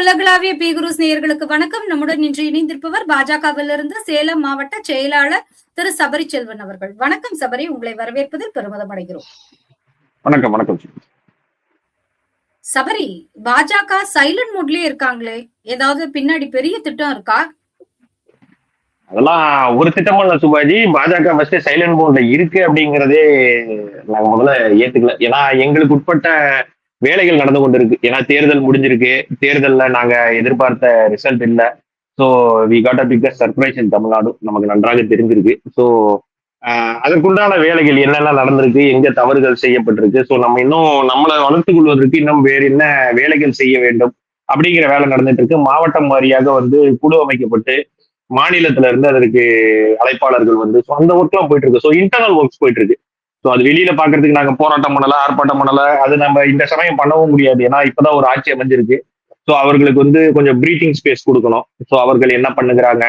உலகளாவிய பி-குருஸ் நேயர்களுக்கு வணக்கம். நம்முடன் இன்று இணைந்திருப்பவர் பாஜகவிலிருந்து சேலம் மாவட்ட செயலாளர் திரு சபரி செல்வன் அவர்கள். வணக்கம் சபரி, உங்களை வரவேற்பதில் பெருமிதம் அடைகிறோம். வணக்கம் வணக்கம். சபரி, பாஜக சைலண்ட் மூட்லயே இருக்காங்களே, ஏதாவது பின்னாடி பெரிய திட்டம் இருக்கா? அதெல்லாம் ஒரு திட்டமும் இல்ல சுபாஜி. பாஜக ஃபர்ஸ்ட் சைலண்ட் மோட்ல இருக்கு அப்படிங்கிறதே நாங்க முதல்ல ஏத்துக்கல. ஏன்னா எங்களுக்கு உட்பட்ட வேலைகள் நடந்து கொண்டு இருக்கு. ஏன்னா தேர்தல் முடிஞ்சிருக்கு. தேர்தல்ல நாங்க எதிர்பார்த்த ரிசல்ட் இல்ல. So we got a biggest surprise in Tamil Nadu. நமக்கு நன்றாக தெரிஞ்சிருக்கு. ஸோ அதற்குண்டான வேலைகள் என்னென்ன நடந்திருக்கு, எங்க தவறுகள் செய்யப்பட்டிருக்கு, ஸோ நம்ம இன்னும் நம்மளை வளர்த்துக் கொள்வதற்கு இன்னும் வேறு என்ன வேலைகள் செய்ய வேண்டும் அப்படிங்கிற வேலை நடந்துட்டு இருக்கு. மாவட்டம் வாரியாக குழு அமைக்கப்பட்டு மாநிலத்துல இருந்து அதற்கு அழைப்பாளர்கள் அந்த ஒர்க் எல்லாம் போயிட்டு இருக்கு. ஸோ இன்டர்னல் ஒர்க்ஸ் போயிட்டு இருக்கு. ஸோ அது வெளியில பாக்குறதுக்கு நாங்க போராட்டம் பண்ணல, ஆர்ப்பாட்டம் பண்ணல. அது நம்ம இந்த சமயம் பண்ணவும் முடியாது. ஏன்னா இப்பதான் ஒரு ஆட்சி அமைஞ்சிருக்கு. ஸோ அவர்களுக்கு கொஞ்சம் பிரீத்திங் ஸ்பேஸ் கொடுக்கணும். ஸோ அவர்கள் என்ன பண்ணுகிறாங்க,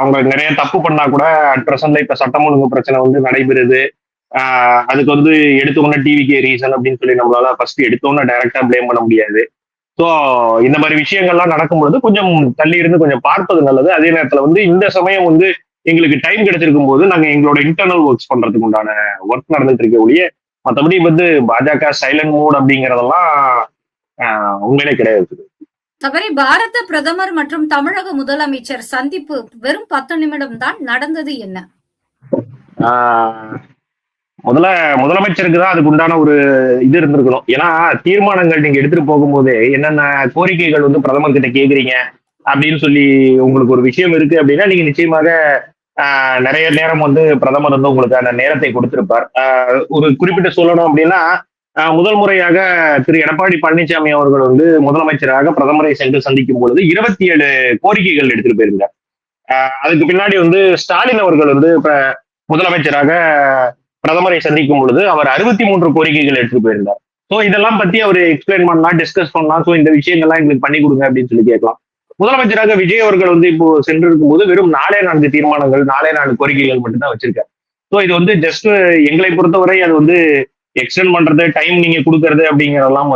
அவங்க நிறைய தப்பு பண்ணா கூட அட் பிரசன்ட்ல இப்ப சட்டம் ஒழுங்கு பிரச்சனை நடைபெறுது. அதுக்கு எடுத்தோன்னே டிவிக்கே ரீசன் அப்படின்னு சொல்லி நம்மளால ஃபர்ஸ்ட் எடுத்தோன்னே டைரக்டா பிளேம் பண்ண முடியாது. ஸோ இந்த மாதிரி விஷயங்கள்லாம் நடக்கும்பொழுது கொஞ்சம் தள்ளி இருந்து கொஞ்சம் பார்ப்பது நல்லது. அதே நேரத்துல இந்த சமயம் எங்களுக்கு டைம் கிடைச்சிருக்கும் போது நாங்க எங்களோட இன்டர்னல் ஒர்க்ஸ் பண்றதுக்கு உண்டான ஒர்க் நடந்துட்டு இருக்க ஒழிய மற்றபடி பாஜக சைலண்ட் மூட் அப்படிங்கறதெல்லாம் உண்மையிலே கிடையாது. சபரி, பாரத பிரதமர் மற்றும் தமிழக முதலமைச்சர் சந்திப்பு வெறும் 10 நிமிடம் தான் நடந்தது. என்ன முதலமைச்சருக்கு தான் அதுக்கு உண்டான ஒரு இது இருந்திருக்கணும். ஏன்னா தீர்மானங்கள் நீங்க எடுத்துட்டு போகும்போது என்னென்ன கோரிக்கைகள் பிரதமர் கிட்ட கேக்குறீங்க அப்படின்னு சொல்லி உங்களுக்கு ஒரு விஷயம் இருக்கு அப்படின்னா நீங்க நிச்சயமாக நிறைய நேரம் பிரதமர் உங்களுக்கான நேரத்தை கொடுத்திருப்பார். ஒரு குறிப்பிட்ட சொல்லணும் அப்படின்னா முதல் முறையாக திரு எடப்பாடி பழனிசாமி அவர்கள் முதலமைச்சராக பிரதமரை சென்று சந்திக்கும் பொழுது 27 கோரிக்கைகள் எடுத்துட்டு போயிருந்தார். அதுக்கு பின்னாடி ஸ்டாலின் அவர்கள் முதலமைச்சராக பிரதமரை சந்திக்கும் பொழுது அவர் 63 கோரிக்கைகள் எடுத்துட்டு போயிருந்தார். ஸோ இதெல்லாம் பத்தி அவர் எக்ஸ்பிளைன் பண்ணலாம், டிஸ்கஸ் பண்ணலாம். ஸோ இந்த விஷயங்கள்லாம் எங்களுக்கு பண்ணி கொடுங்க அப்படின்னு சொல்லி கேட்கலாம். முதலமைச்சராக விஜய் அவர்கள் இப்போ சென்றிருக்கும் போது வெறும் 4 தீர்மானங்கள் 4 கோரிக்கைகள் மட்டும்தான் வச்சிருக்காரு. ஸோ இது ஜஸ்ட் எங்களை பொறுத்தவரை அது எக்ஸ்டெண்ட் பண்றது, டைம் நீங்க கொடுக்கறது அப்படிங்கறதெல்லாம்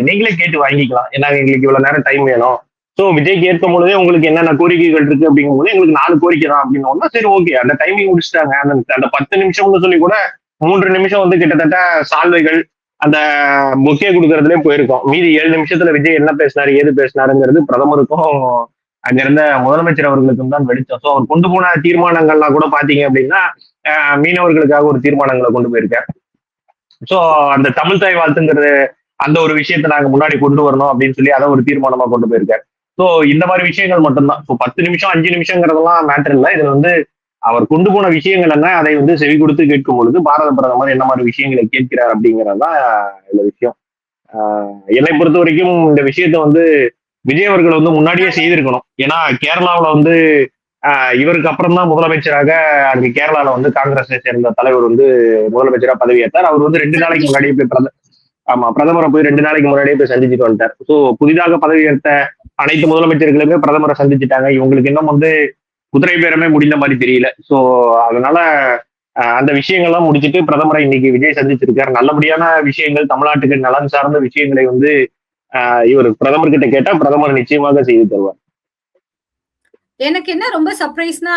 நீங்களே கேட்டு வாங்கிக்கலாம். ஏன்னா எங்களுக்கு இவ்வளவு நேரம் டைம் வேணும். ஸோ விஜய் கேட்கும் பொழுதே உங்களுக்கு என்னென்ன கோரிக்கைகள் இருக்கு அப்படிங்கும் போது எங்களுக்கு 4 கோரிக்கை தான் அப்படின்னு சரி ஓகே அந்த டைமிங் முடிச்சுட்டாங்க. அந்த 10 நிமிஷம்னு சொல்லி கூட 3 நிமிஷம் கிட்டத்தட்ட சால்வைகள் அந்த பொக்கே கொடுக்கறதுலே போயிருக்கோம். மீதி 7 நிமிஷத்துல விஜய் என்ன பேசினாரு, ஏது பேசினாருங்கிறது பிரதமருக்கும் அங்க இருந்த முதலமைச்சர் அவர்களுக்கும் தான் வெடிச்சோம். ஸோ அவர் கொண்டு போன தீர்மானங்கள்லாம் கூட பாத்தீங்க அப்படின்னா மீனவர்களுக்காக ஒரு தீர்மானங்களை கொண்டு போயிருக்காரு. ஸோ அந்த தமிழ் தாய் வாழ்த்துங்கிறது அந்த ஒரு விஷயத்த நாங்க முன்னாடி கொண்டு வரணும் அப்படின்னு சொல்லி அதை ஒரு தீர்மானமா கொண்டு போயிருக்காரு. ஸோ இந்த மாதிரி விஷயங்கள் மட்டும்தான். ஸோ 10 நிமிஷம் 5 நிமிஷங்கிறதெல்லாம் மேட்டர் இல்லை. இதுல அவர் கொண்டு போன விஷயங்கள் என்ன, அதை செவி கொடுத்து கேட்கும் பொழுது பாரத பிரதமர் என்ன மாதிரி விஷயங்களை கேட்கிறார் அப்படிங்கறதுதான் இந்த விஷயம். என்னை பொறுத்த வரைக்கும் இந்த விஷயத்த விஜய் அவர்கள் முன்னாடியே செய்திருக்கணும். ஏன்னா கேரளாவில இவருக்கு அப்புறம் தான் முதலமைச்சராக அங்க கேரளால காங்கிரஸை சேர்ந்த தலைவர் முதலமைச்சராக பதவியேற்றார். அவர் 2 நாளைக்கு முன்னாடியே போய் பிரதமரை போய் 2 நாளைக்கு முன்னாடியே போய் சந்திச்சுட்டு வந்துட்டார். ஸோ புதிதாக பதவியேற்ற அனைத்து முதலமைச்சர்களுமே பிரதமரை சந்திச்சுட்டாங்க. இவங்களுக்கு இன்னும் குதிரை பேரமே முடிந்த மாதிரி தெரியல. ஸோ அதனால அந்த விஷயங்கள்லாம் முடிச்சுட்டு பிரதமரை இன்னைக்கு விஜய் சந்திச்சிருக்காரு. நல்லபடியான விஷயங்கள், தமிழ்நாட்டுக்கு நலன் சார்ந்த விஷயங்களை இவர் பிரதமர் கிட்ட கேட்டா பிரதமர் நிச்சயமாக செய்து தருவார். எனக்கு என்ன ரொம்ப சர்ப்ரைஸ்னா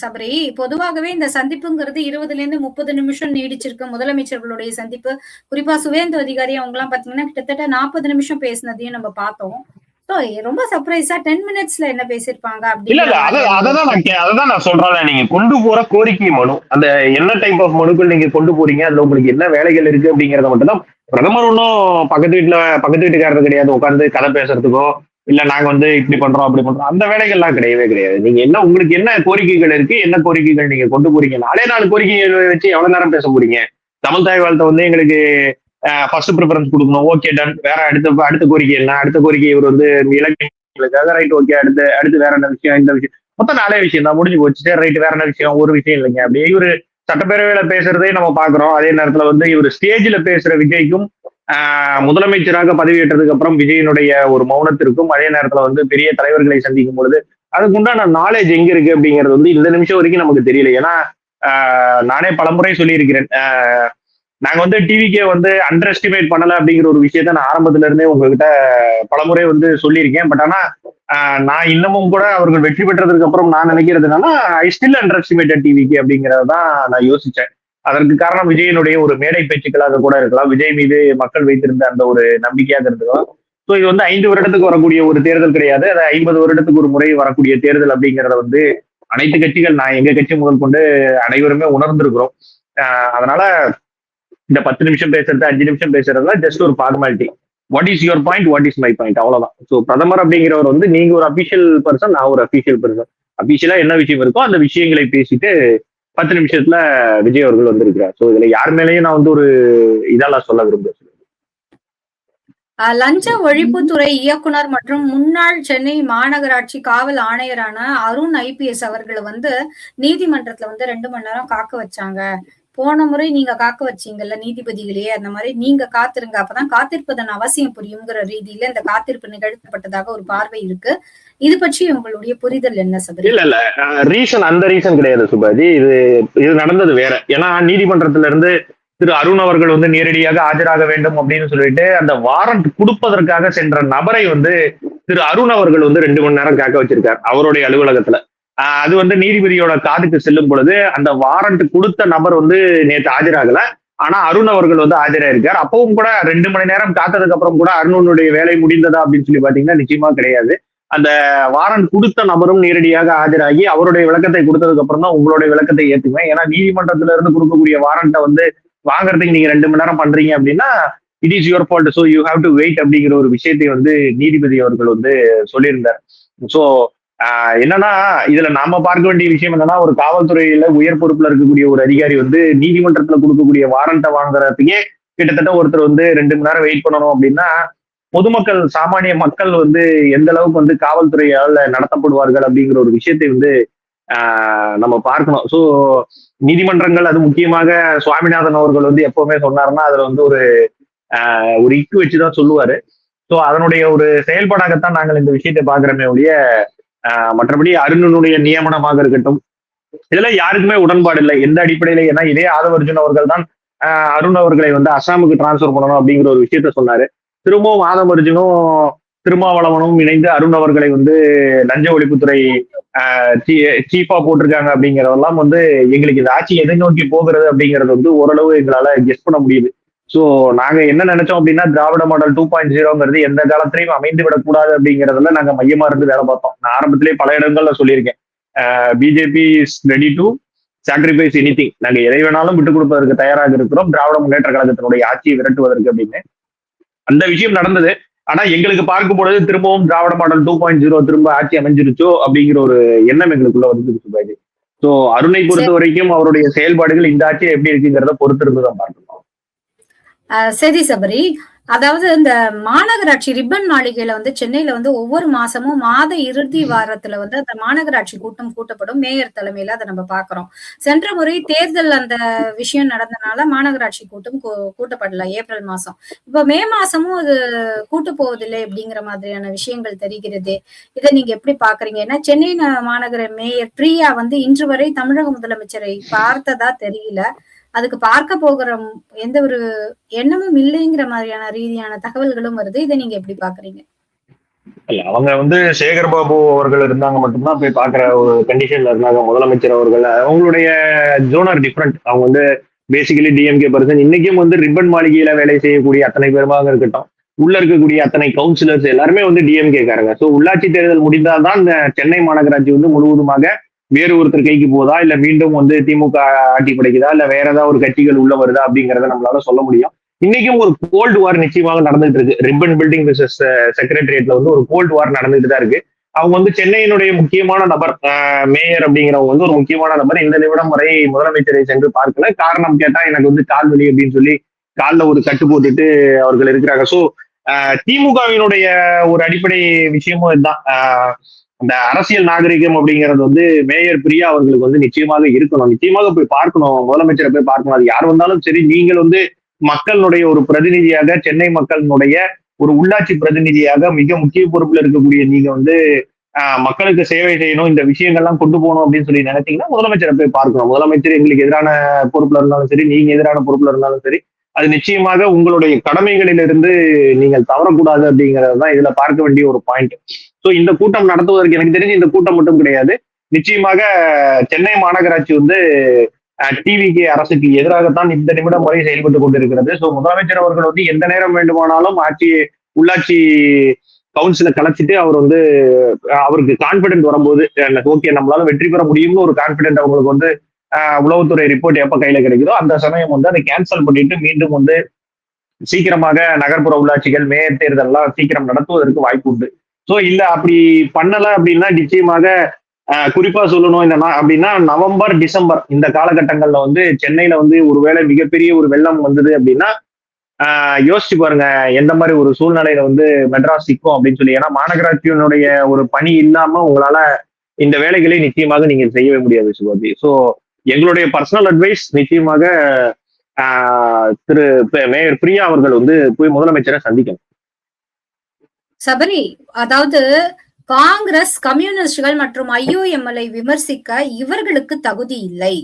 சபரி, பொதுவாகவே இந்த சந்திப்புங்கிறது 20ல இருந்து 30 நிமிஷம் நீடிச்சிருக்கு. முதலமைச்சர்களுடைய சந்திப்பு, குறிப்பா சுவேந்து அதிகாரி அவங்க எல்லாம் பாத்தீங்கன்னா கிட்டத்தட்ட 40 நிமிஷம் பேசினதையும் நம்ம பார்த்தோம். ரொம்ப சர்ப்ரைஸா 10 மினிட்ஸ்ல என்ன பேசிருப்பாங்க அதான் நான் சொல்றேன். நீங்க கொண்டு போற கோரிக்கை மனு, அந்த என்ன டைப் ஆஃப் மனுக்கள் நீங்க கொண்டு போறீங்க, அதுல உங்களுக்கு என்ன வேலைகள் இருக்கு அப்படிங்கறத மட்டும் தான். பிரதமர் ஒன்னும் பக்கத்து வீட்டுக்காரர் கிடையாது உட்கார்ந்து கதை பேசுறதுக்கோ இல்ல நாங்க இப்படி பண்றோம் அப்படி பண்றோம் அந்த வேலைகள்லாம் கிடையவே கிடையாது. நீங்க உங்களுக்கு என்ன கோரிக்கைகள் இருக்கு, என்ன கோரிக்கைகள் நீங்க கொண்டு போறீங்க, 4 கோரிக்கைகள் வச்சு எவ்வளவு நேரம் பேச போறீங்க? தமிழ் தாய் வாழ்த்த எங்களுக்கு ஃபர்ஸ்ட் ப்ரிஃபரன்ஸ் கொடுக்கணும், ஓகே டன். வேற அடுத்த கோரிக்கை என்ன, அடுத்த கோரிக்கை இவர் இலங்கைக்காக ரைட் ஓகே, அடுத்து வேற என்ன விஷயம், இந்த விஷயம் மொத்தம் 4 விஷயம் தான் முடிஞ்சு போச்சு. சரி ரைட், வேற என்ன விஷயம், ஒரு விஷயம் இல்லைங்க. அப்படியே இவரு சட்டப்பேரவையில பேசுறதே நம்ம பாக்குறோம். அதே நேரத்துல இவர் ஸ்டேஜ்ல பேசுற விஜய்க்கும் முதலமைச்சராக பதவியேற்றதுக்கு அப்புறம் விஜயனுடைய ஒரு மௌனத்திற்கும் அதே நேரத்துல பெரிய தலைவர்களை சந்திக்கும் பொழுது அதுக்கு உண்டான நாலேஜ் எங்க இருக்கு அப்படிங்கிறது இந்த நிமிஷம் வரைக்கும் நமக்கு தெரியல. ஏன்னா நானே பலமுறை சொல்லியிருக்கிறேன், நாங்க வந்து டிவிக்கே வந்து அண்டர் எஸ்டிமேட் பண்ணல அப்படிங்கிற ஒரு விஷயத்த நான் ஆரம்பத்துல இருந்தே உங்ககிட்ட பலமுறை வந்து சொல்லியிருக்கேன். பட் ஆனா நான் இன்னமும் கூட அவர்கள் வெற்றி பெற்றதுக்கு அப்புறம் நான் நினைக்கிறது என்னன்னா, ஐ ஸ்டில் அண்டர் எஸ்டிமேட்டட் டிவிக்கு அப்படிங்கறதான் நான் யோசிச்சேன். அதற்கு காரணம் விஜயனுடைய ஒரு மேடை பேச்சுக்களாக கூட இருக்கலாம். விஜய் மீது மக்கள் வைத்திருந்த அந்த ஒரு நம்பிக்கையாக இருக்கலாம். ஸோ இது வந்து 5 வருடத்துக்கு வரக்கூடிய ஒரு தேர்தல் கிடையாது. அது 50 வருடத்துக்கு ஒரு முறை வரக்கூடிய தேர்தல் அப்படிங்கிறத வந்து அனைத்து கட்சிகள், நான் எங்க கட்சி முதல் கொண்டு அனைவருமே உணர்ந்திருக்கிறோம். அதனால இந்த 10 நிமிஷம் பேசுறது, 5 நிமிஷம் பேசுறதுலாம் ஜஸ்ட் ஒரு formality. What is your point, what is my point, அவ்வளவுதான். ஸோ பிரதமர் அப்படிங்கிறவர் வந்து நீங்க ஒரு அபிஷியல் பர்சன், நான் ஒரு அபிஷியல் பர்சன். அபிஷியலா என்ன விஷயம் இருக்கோ அந்த விஷயங்களை பேசிட்டு 10 நிமிஷத்துல விஜய் அவர்கள் வந்திருக்கிறார். ஸோ இதுல யார் மேலேயும் நான் வந்து ஒரு இதெல்லாம் சொல்ல விரும்புறேன். லஞ்ச ஒழிப்புத்துறை இயக்குனர் மற்றும் முன்னாள் சென்னை மாநகராட்சி காவல் ஆணையரான அருண் ஐபிஎஸ் அவர்களை வந்து நீதிமன்றத்துல வந்து 2 மணி நேரம் காக்க வச்சாங்க. போன முறை நீங்க காக்க வச்சீங்கல்ல நீதிபதிகளையே, அந்த மாதிரி நீங்க காத்திருங்க, அப்பதான் காத்திருப்பதன் அவசியம் புரியுங்கிற ரீதியில இந்த காத்திருப்பு நிகழ்த்தப்பட்டதாக ஒரு பார்வை இருக்கு. இது பற்றி உங்களுடைய புரிதல் என்ன சபரி? இல்ல ரீசன் அந்த ரீசன் கிடையாது சுபாஜி. இது நடந்தது வேற. ஏன்னா நீதிமன்றத்துல இருந்து திரு அருண் அவர்கள் வந்து நேரடியாக ஆஜராக வேண்டும் அப்படின்னு சொல்லிட்டு அந்த வாரண்ட் கொடுப்பதற்காக சென்ற நபரை வந்து திரு அருண் அவர்கள் வந்து 2 மணி நேரம் காக்க வச்சிருக்கார் அவருடைய அலுவலகத்துல. அது வந்து நீதிபதியோட காதுக்கு செல்லும் பொழுது அந்த வாரண்ட் கொடுத்த நபர் வந்து நேற்று ஆஜராகல. ஆனா அருண் அவர்கள் வந்து ஆஜராயிருக்கார். அப்பவும் கூட 2 மணி நேரம் காத்ததுக்கு அப்புறம் கூட அருணுடைய வேலை முடிந்ததா அப்படின்னு சொல்லி பாத்தீங்கன்னா நிச்சயமா கிடையாது. அந்த வாரண்ட் கொடுத்த நபரும் நேரடியாக ஆஜராகி அவருடைய விளக்கத்தை கொடுத்ததுக்கு அப்புறம் தான் உங்களுடைய விளக்கத்தை ஏத்துக்குவேன். ஏன்னா நீதிமன்றத்துல இருந்து கொடுக்கக்கூடிய வாரண்ட்டை வந்து வாங்குறதுக்கு நீங்க 2 மணி நேரம் பண்றீங்க அப்படின்னா it is your fault, so you have to wait அப்படிங்கிற ஒரு விஷயத்தை வந்து நீதிபதி அவர்கள் வந்து சொல்லியிருந்தார். ஸோ என்னன்னா இதுல நாம பார்க்க வேண்டிய விஷயம் என்னன்னா, ஒரு காவல்துறையில உயர் பொறுப்புல இருக்கக்கூடிய ஒரு அதிகாரி வந்து நீதிமன்றத்துல கொடுக்கக்கூடிய வாரண்ட்டை வாங்குறதுக்கே கிட்டத்தட்ட ஒருத்தர் வந்து 2 மணி நேரம் வெயிட் பண்ணணும் அப்படின்னா, பொதுமக்கள், சாமானிய மக்கள் வந்து எந்த அளவுக்கு வந்து காவல்துறையால் நடத்தப்படுவார்கள் அப்படிங்கிற ஒரு விஷயத்தை வந்து நம்ம பார்க்கணும். ஸோ நீதிமன்றங்கள், அது முக்கியமாக சுவாமிநாதன் அவர்கள் வந்து எப்பவுமே சொன்னாருன்னா அதுல வந்து ஒரு இக்கு வச்சுதான் சொல்லுவாரு. ஸோ அதனுடைய ஒரு செயல்பாடாகத்தான் நாங்கள் இந்த விஷயத்தை பார்க்கிறோமே ஒழிய மற்றபடி அருணனுடைய நியமனமாக இருக்கட்டும், இதுல யாருக்குமே உடன்பாடு இல்லை எந்த அடிப்படையில. ஏன்னா இதே ஆதவர்ஜுன் அவர்கள் தான் அருண் அவர்களை வந்து அசாமுக்கு டிரான்ஸ்பர் பண்ணணும் அப்படிங்கிற ஒரு விஷயத்த சொன்னாரு. திரும்பவும் ஆதவர்ஜுனும் திருமாவளவனும் இணைந்து அருண் அவர்களை வந்து லஞ்ச ஒழிப்புத்துறை சீஃபா போட்டிருக்காங்க அப்படிங்கறதெல்லாம் வந்து எங்களுக்கு இந்த ஆட்சி எதை நோக்கி போகிறது அப்படிங்கறது வந்து ஓரளவு எங்களால கெஸ் பண்ண முடியுது. சோ நாங்க என்ன நினைச்சோம் அப்படின்னா, திராவிட மாடல் 2.0ங்கிறது எந்த காலத்திலையும் அமைந்து விடக்கூடாது அப்படிங்கறதுல நாங்க மையமா இருந்து வேலை பார்த்தோம். நான் ஆரம்பத்திலேயே பல இடங்கள்ல சொல்லியிருக்கேன், BJP is ready to sacrifice anything, நாங்க எதை வேணாலும் விட்டுக் கொடுப்பதற்கு தயாராக இருக்கிறோம் திராவிட முன்னேற்ற கழகத்தினுடைய ஆட்சியை விரட்டுவதற்கு அப்படின்னு. அந்த விஷயம் நடந்தது. ஆனா எங்களுக்கு பார்க்கும் பொழுது திரும்பவும் திராவிட மாடல் 2.0 திரும்ப ஆட்சி அமைஞ்சிருச்சோ அப்படிங்கிற ஒரு எண்ணம் எங்களுக்குள்ள வந்துருச்சு. சோ அருணை பொறுத்த வரைக்கும் அவருடைய செயல்பாடுகள் இந்த ஆட்சியை எப்படி இருக்குங்கிறத பொறுத்து இருந்துதான் பார்க்கணும். சரி சபரி, அதாவது இந்த மாநகராட்சி ரிப்பன் மாளிகையில வந்து சென்னையில வந்து ஒவ்வொரு மாசமும் மாத இறுதி வாரத்துல வந்து அந்த மாநகராட்சி கூட்டம் கூட்டப்படும். மேயர் தலைமையில அதை நம்ம பாக்குறோம். சென்ற முறை தேர்தல் அந்த விஷயம் நடந்தனால மாநகராட்சி கூட்டம் கூட்டப்படல ஏப்ரல் மாசம். இப்ப மே மாசமும் அது கூட்டு போவதில்லை அப்படிங்கிற மாதிரியான விஷயங்கள் தெரிகிறது. இதை நீங்க எப்படி பாக்குறீங்க? ஏன்னா சென்னை மாநகர மேயர் பிரியா வந்து இன்று வரை தமிழக முதலமைச்சரை பார்த்ததா தெரியல. அதுக்கு பார்க்க போகிற எந்த ஒரு எண்ணமும் இல்லைங்கிற மாதிரியான ரீதியான தகவல்களும் வருது. இதை நீங்க எப்படி பாக்குறீங்க? இல்ல, அவங்க வந்து சேகர் பாபு அவர்கள் இருந்தாங்க மட்டும்தான் போய் பாக்குற ஒரு கண்டிஷன்ல இருந்தாங்க. முதலமைச்சர் அவர்கள் அவங்களுடைய ஜோனர் டிஃப்ரெண்ட். அவங்க வந்து பேசிக்கலி டிஎம்கே பர்சன். இன்னைக்கும் வந்து ரிப்பன் மாளிகையில வேலை செய்யக்கூடிய அத்தனை பேருமாக இருக்கட்டும், உள்ள இருக்கக்கூடிய அத்தனை கவுன்சிலர்ஸ் எல்லாருமே வந்து டிஎம்கே காரங்க. ஸோ உள்ளாட்சி தேர்தல் முடிந்தால்தான் இந்த சென்னை மாநகராட்சி வந்து முழுவதுமாக வேறு ஒருத்தர் கைக்கு போதா, இல்ல மீண்டும் வந்து திமுக ஆட்சி படைக்குதா, இல்ல வேற ஏதாவது ஒரு கட்சிகள் உள்ள வருதா அப்படிங்கறத நம்மளால சொல்ல முடியும். இன்னைக்கும் ஒரு கோல்டு வார் நிச்சயமாக நடந்துட்டு இருக்கு. ரிப்பன் பில்டிங் பிசினஸ் செக்ரட்டரியேட்ல வந்து ஒரு கோல்டு வார் நடந்துட்டு தான் இருக்கு. அவங்க வந்து சென்னையினுடைய முக்கியமான நபர், மேயர் அப்படிங்கிறவங்க வந்து ஒரு முக்கியமான நபர். இந்த நிமிடம் வரை முதலமைச்சரை சென்று பார்க்கல. காரணம் கேட்டா எனக்கு வந்து கால் வலி அப்படின்னு சொல்லி காலில் ஒரு கட்டு போட்டுட்டு அவர்கள் இருக்கிறாங்க. ஸோ திமுகவினுடைய ஒரு அடிப்படை விஷயமும் இதுதான். அந்த அரசியல் நாகரிகம் அப்படிங்கிறது வந்து மேயர் பிரியா அவர்களுக்கு வந்து நிச்சயமாக இருக்கணும். நிச்சயமாக போய் பார்க்கணும், முதலமைச்சரை போய் பார்க்கணும். அது யார் வந்தாலும் சரி, நீங்கள் வந்து மக்களுடைய ஒரு பிரதிநிதியாக, சென்னை மக்களினுடைய ஒரு உள்ளாட்சி பிரதிநிதியாக மிக முக்கிய பொறுப்புல இருக்கக்கூடிய நீங்க வந்து மக்களுக்கு சேவை செய்யணும், இந்த விஷயங்கள்லாம் கொண்டு போகணும் அப்படின்னு சொல்லி நினைச்சீங்கன்னா முதலமைச்சரை போய் பார்க்கணும். முதலமைச்சர் எங்களுக்கு எதிரான பொறுப்புல இருந்தாலும் சரி, நீங்க எதிரான பொறுப்புல இருந்தாலும் சரி, அது நிச்சயமாக உங்களுடைய கடமைகளிலிருந்து நீங்கள் தவறக்கூடாது அப்படிங்கிறது தான் இதுல பார்க்க வேண்டிய ஒரு பாயிண்ட். ஸோ இந்த கூட்டம் நடத்துவதற்கு எனக்கு தெரிஞ்சு இந்த கூட்டம் மட்டும் கிடையாது. நிச்சயமாக சென்னை மாநகராட்சி வந்து டிவிகே அரசுக்கு எதிராகத்தான் இந்த நிமிடம் வரை செயல்பட்டு கொண்டிருக்கிறது. ஸோ முதலமைச்சர் அவர்கள் வந்து எந்த நேரம் வேண்டுமானாலும் உள்ளாட்சி கவுன்சிலை கலைச்சிட்டு அவர் வந்து அவருக்கு கான்பிடன்ட் வரும்போது ஓகே நம்மளால வெற்றி பெற முடியும்னு ஒரு கான்பிடன்ட் அவங்களுக்கு வந்து உளவுத்துறை ரிப்போர்ட் எப்ப கையில கிடைக்குதோ அந்த சமயம் வந்து அதை கேன்சல் பண்ணிட்டு மீண்டும் வந்து சீக்கிரமாக நகர்ப்புற உள்ளாட்சிகள் மேயர் தேர்தல்லாம் சீக்கிரம் நடத்துவதற்கு வாய்ப்பு உண்டு. ஸோ இல்ல அப்படி பண்ணல அப்படின்னா நிச்சயமாக குறிப்பா சொல்லணும் என்னன்னா அப்படின்னா நவம்பர் டிசம்பர் இந்த காலகட்டங்கள்ல வந்து சென்னையில வந்து ஒருவேளை மிகப்பெரிய ஒரு வெள்ளம் வந்தது அப்படின்னா யோசிச்சு பாருங்க எந்த மாதிரி ஒரு சூழ்நிலையில வந்து மெட்ராஸ் சிக்கும் அப்படின்னு சொல்லி. ஏன்னா மாநகராட்சியினுடைய ஒரு பணி இல்லாம உங்களால இந்த வேலைகளை நிச்சயமாக நீங்க செய்யவே முடியாது சிவாஜி. ஸோ எங்களுடைய பர்சனல் அட்வைஸ் நிச்சயமாக திரு மேயர் பிரியா அவர்கள் வந்து போய் முதலமைச்சரை சந்திக்கணும். சபரி, அதாவது காங்கிரஸ், கம்யூனிஸ்டுகள் மற்றும் IOML விமர்சிக்க இவர்களுக்கு தகுதி இல்லை.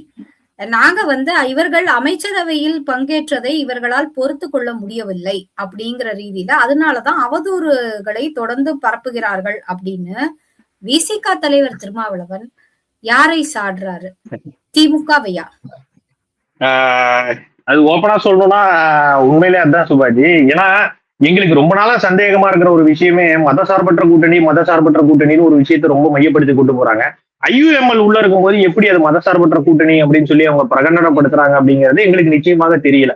நாங்க வந்து இவர்கள் அமைச்சரவையில் பங்கேற்றதை இவர்களால் பொறுத்து கொள்ள முடியவில்லை அப்படிங்கிற ரீதியில அதனாலதான் அவதூறுகளை தொடர்ந்து பரப்புகிறார்கள் அப்படின்னு விசிக தலைவர் திருமாவளவன் யாரை சாடுறாரு? திமுகவையா? அது ஓப்பனா சொல்லணும்னா உண்மையிலே அதுதான் சுபாஜி. ஏன்னா எங்களுக்கு ரொம்ப நாளா சந்தேகமா இருக்கிற ஒரு விஷயமே மதசார்பற்ற கூட்டணின்னு ஒரு விஷயத்தை ரொம்ப மையப்படுத்தி கொண்டு போறாங்க. IUML உள்ள இருக்கும்போது எப்படி அது மதசார்பற்ற கூட்டணி அப்படின்னு சொல்லி அவங்க பிரகடனப்படுத்துறாங்க அப்படிங்கிறது எங்களுக்கு நிச்சயமாக தெரியல.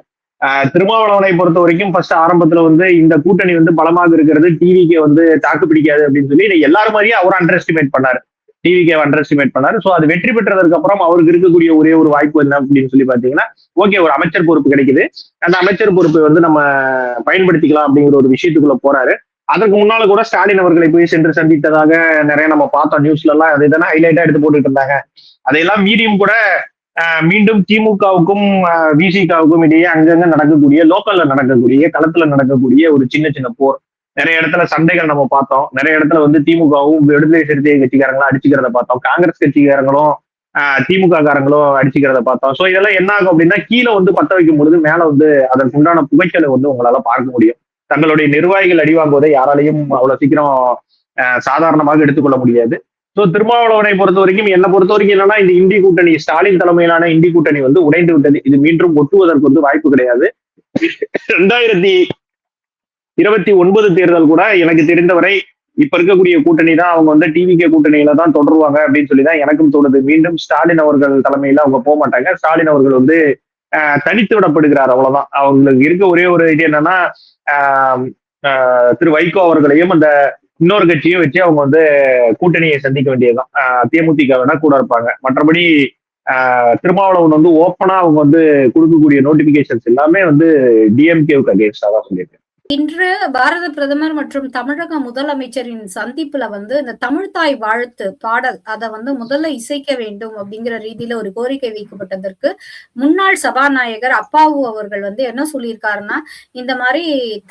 திருமாவளவனை பொறுத்த வரைக்கும் ஃபர்ஸ்ட் ஆரம்பத்துல வந்து இந்த கூட்டணி வந்து பலமாக இருக்கிறது டிவிக்கு வந்து தாக்கு பிடிக்காது அப்படின்னு சொல்லி எல்லாரும் மாதிரியே அவர் அண்டர் எஸ்டிமேட் பண்ணாரு, டிவிக்கு அண்டர் எஸ்டிமேட் பண்ணாரு. ஸோ அது வெற்றி பெற்றதற்கு அப்புறம் அவருக்கு இருக்கக்கூடிய ஒரே ஒரு வாய்ப்பு என்ன அப்படின்னு சொல்லி பாத்தீங்கன்னா ஓகே ஒரு அமைச்சர் பொறுப்பு கிடைக்குது, அந்த அமைச்சர் பொறுப்பை வந்து நம்ம பயன்படுத்திக்கலாம் அப்படிங்கிற ஒரு விஷயத்துக்குள்ள போறாரு. அதற்கு முன்னால கூட ஸ்டாலின் அவர்களை போய் சென்று சந்தித்ததாக நிறைய நம்ம பார்த்தோம் நியூஸ்ல எல்லாம். அது இதெல்லாம் ஹைலைட்டா எடுத்து போட்டுட்டு இருந்தாங்க. அதையெல்லாம் மீறியும் கூட மீண்டும் திமுகவுக்கும் விசிகாவுக்கும் இடையே அங்கங்க நடக்கக்கூடிய லோக்கல்ல நடக்கக்கூடிய களத்துல நடக்கக்கூடிய ஒரு சின்ன சின்ன போர், நிறைய இடத்துல சண்டைகள் நம்ம பார்த்தோம். நிறைய இடத்துல வந்து திமுகவும் விடுதலை சிறுத்தை கட்சிக்காரங்களும் அடிச்சுக்கிறத பார்த்தோம், காங்கிரஸ் கட்சிக்காரங்களும் திமுக காரங்களும் அடிச்சுக்கிறத பார்த்தோம். ஸோ இதெல்லாம் என்ன ஆகும் அப்படின்னா கீழே வந்து பத்த வைக்கும் பொழுது மேல வந்து அதற்கு உண்டான புகைச்சலை வந்து உங்களால பார்க்க முடியும். தங்களுடைய நிர்வாகிகள் அடிவாங்குவதை யாராலையும் அவ்வளவு சீக்கிரம் சாதாரணமாக எடுத்துக்கொள்ள முடியாது. ஸோ திருமாவளவனை பொறுத்த வரைக்கும் என்னை பொறுத்த வரைக்கும் என்னன்னா இந்த இந்தி கூட்டணி ஸ்டாலின் தலைமையிலான இந்தி கூட்டணி வந்து உடைந்து விட்டது. இது மீண்டும் ஒட்டுவதற்கு வந்து வாய்ப்பு கிடையாது. 2029 தேர்தல் கூட எனக்கு தெரிந்தவரை இப்ப இருக்கக்கூடிய கூட்டணி தான் அவங்க வந்து டிவிகே கூட்டணியில தான் தொடருவாங்க அப்படின்னு சொல்லிதான் எனக்கும் தோணுது. மீண்டும் ஸ்டாலின் அவர்கள் தலைமையில அவங்க போக மாட்டாங்க. ஸ்டாலின் அவர்கள் வந்து தனித்து விடப்படுகிறார், அவ்வளவுதான். அவங்களுக்கு இருக்க ஒரே ஒரு இது என்னன்னா திரு வைகோ அவர்களையும் அந்த இன்னொரு கட்சியும் வச்சு அவங்க வந்து கூட்டணியை சந்திக்க வேண்டியதுதான். தேமுதிக வேணா கூட இருப்பாங்க. மற்றபடி திருமாவளவன் வந்து ஓப்பனா அவங்க வந்து கொடுக்கக்கூடிய நோட்டிபிகேஷன்ஸ் எல்லாமே வந்து டிஎம்கேவுக்கு அகேன்ஸ்டா தான் சொல்லியிருக்கேன். இன்று பாரத பிரதமர் மற்றும் தமிழக முதலமைச்சரின் சந்திப்புல வந்து இந்த தமிழ்தாய் வாழ்த்து பாடல் அதை வந்து முதல்ல இசைக்க வேண்டும் அப்படிங்கிற ரீதியில ஒரு கோரிக்கை வைக்கப்பட்டதற்கு முன்னாள் சபாநாயகர் அப்பாவு அவர்கள் வந்து என்ன சொல்லியிருக்காருன்னா இந்த மாதிரி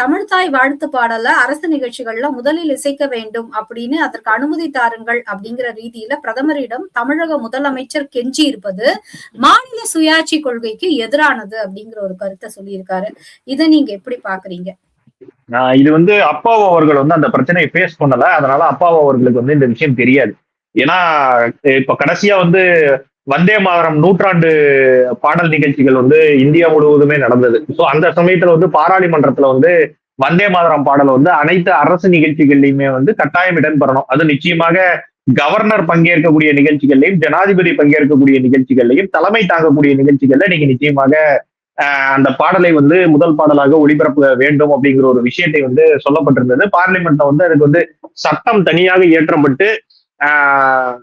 தமிழ்தாய் வாழ்த்து பாடலை அரசு நிகழ்ச்சிகள்ல முதலில் இசைக்க வேண்டும் அப்படின்னு அதற்கு அனுமதி தாருங்கள் அப்படிங்கிற ரீதியில பிரதமரிடம் தமிழக முதலமைச்சர் கெஞ்சி இருப்பது மாநில சுயாட்சி கொள்கைக்கு எதிரானது அப்படிங்கிற ஒரு கருத்தை சொல்லியிருக்காரு. இதை நீங்க எப்படி பாக்குறீங்க? இது வந்து அப்பாவு அவர்கள் வந்து அந்த பிரச்சனையை ஃபேஸ் பண்ணல, அதனால அப்பாவு அவர்களுக்கு வந்து இந்த விஷயம் தெரியாது. ஏன்னா இப்ப கடைசியா வந்து வந்தே மாதரம் 100ஆண்டு பாடல் நிகழ்ச்சிகள் வந்து இந்தியா முழுவதுமே நடந்தது. ஸோ அந்த சமயத்துல வந்து பாராளுமன்றத்துல வந்து வந்தே மாதரம் பாடல் வந்து அனைத்து அரசு நிகழ்ச்சிகள்லையுமே வந்து கட்டாயம் இடம்பெறணும். அது நிச்சயமாக கவர்னர் பங்கேற்கக்கூடிய நிகழ்ச்சிகள்லையும் ஜனாதிபதி பங்கேற்கக்கூடிய நிகழ்ச்சிகள்லையும் தலைமை தாங்கக்கூடிய நிகழ்ச்சிகள்ல நீங்க நிச்சயமாக அந்த பாடலை வந்து முதல் பாடலாக ஒளிபரப்ப வேண்டும் அப்படிங்கிற ஒரு விஷயத்தை வந்து சொல்லப்பட்டிருந்தது. பார்லிமெண்ட்ல வந்து அதுக்கு வந்து சட்டம் தனியாக இயற்றப்பட்டு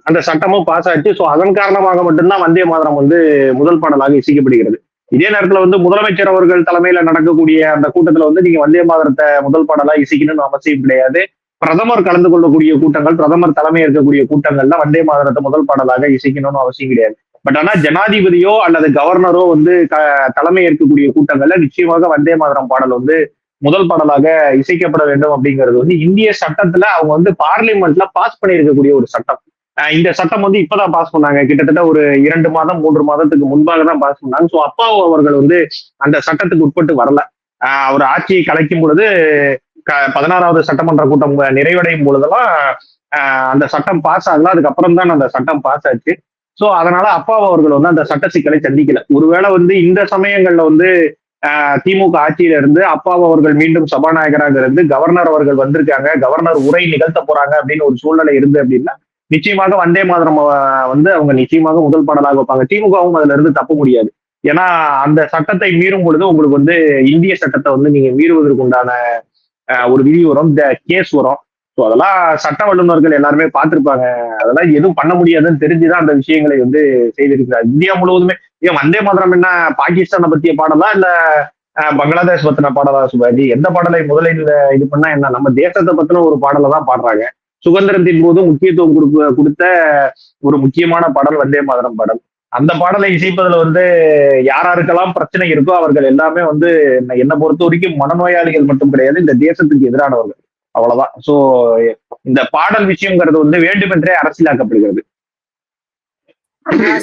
அந்த சட்டமும் பாஸ் ஆச்சு. ஸோ அதன் காரணமாக மட்டும்தான் வந்தே மாதரம் வந்து முதல் பாடலாக இசைக்கப்படுகிறது. இதே நேரத்துல வந்து முதலமைச்சர் அவர்கள் தலைமையில நடக்கக்கூடிய அந்த கூட்டத்துல வந்து நீங்க வந்தே மாதரத்தை முதல் பாடலா இசைக்கணும்னு அவசியம் கிடையாது. பிரதமர் கலந்து கொள்ளக்கூடிய கூட்டங்கள், பிரதமர் தலைமை இருக்கக்கூடிய கூட்டங்கள்ல வந்தே மாதரத்தை முதல் பாடலாக இசைக்கணும்னு அவசியம் கிடையாது. பட் ஆனா ஜனாதிபதியோ அல்லது கவர்னரோ வந்து தலைமை ஏற்கக்கூடிய கூட்டங்கள்ல நிச்சயமாக வந்தே மாதரம் பாடல் வந்து முதல் பாடலாக இசைக்கப்பட வேண்டும் அப்படிங்கிறது வந்து இந்திய சட்டத்துல அவங்க வந்து பார்லிமெண்ட்ல பாஸ் பண்ணியிருக்கக்கூடிய ஒரு சட்டம். இந்த சட்டம் வந்து இப்பதான் பாஸ் பண்ணாங்க. கிட்டத்தட்ட ஒரு 2 மாதம் 3 மாதத்துக்கு முன்பாக தான் பாஸ் பண்ணாங்க. ஸோ அப்பாவு அவர்கள் வந்து அந்த சட்டத்துக்கு உட்பட்டு வரல. அவர் ஆட்சியை கலைக்கும் பொழுது 16வது சட்டமன்ற கூட்டம் நிறைவடையும் பொழுதெல்லாம் அந்த சட்டம் பாஸ் ஆகல. அதுக்கப்புறம் தான் அந்த சட்டம் பாஸ் ஆச்சு. சோ அதனால அப்பாவு அவர்கள் வந்து அந்த சட்ட சிக்கலை சந்திக்கல. ஒருவேளை வந்து இந்த சமயங்கள்ல வந்து திமுக ஆட்சியில இருந்து அப்பாவு அவர்கள் மீண்டும் சபாநாயகராக இருந்து கவர்னர் அவர்கள் வந்திருக்காங்க, கவர்னர் உரை நிகழ்த்த போறாங்க அப்படின்னு ஒரு சூழ்நிலை இருந்து அப்படின்னா நிச்சயமாக வந்தே மாதரம் வந்து அவங்க நிச்சயமாக முதல் பாடலாக வைப்பாங்க. திமுகவும் அதுல இருந்து தப்ப முடியாது. ஏன்னா அந்த சட்டத்தை மீறும் பொழுது உங்களுக்கு வந்து இந்திய சட்டத்தை வந்து நீங்க மீறுவதற்கு உண்டான ஒரு விதி வரும், இந்த கேஸ் வரும். ஸோ அதெல்லாம் சட்ட வல்லுநர்கள் எல்லாருமே பார்த்திருப்பாங்க. அதெல்லாம் எதுவும் பண்ண முடியாதுன்னு தெரிஞ்சுதான் அந்த விஷயங்களை வந்து செய்திருக்கிறார். இந்தியா முழுவதுமே ஏன் வந்தே மாதரம் என்ன பாகிஸ்தானை பத்திய பாடலா இல்ல பங்களாதேஷ் பத்தின பாடலா சுபாஜி? எந்த பாடலை முதலில் இது பண்ணா என்ன? நம்ம தேசத்தை பத்தின ஒரு பாடலை தான் பாடுறாங்க. சுதந்திரத்தின் போது முக்கியத்துவம் கொடுத்த ஒரு முக்கியமான பாடல் வந்தே மாதரம் பாடல். அந்த பாடலை இசைப்பதுல வந்து யாராருக்கெல்லாம் பிரச்சனை இருக்கோ அவர்கள் எல்லாமே வந்து என்னை பொறுத்த வரைக்கும் மனநோயாளிகள் மட்டும் கிடையாது, இந்த தேசத்துக்கு எதிரானவர்கள். அவ்வளவுதான். சோ இந்த பாடல் விஷயங்கிறது வந்து வேண்டுமென்றே அரசியலாக்கப்படுகிறது.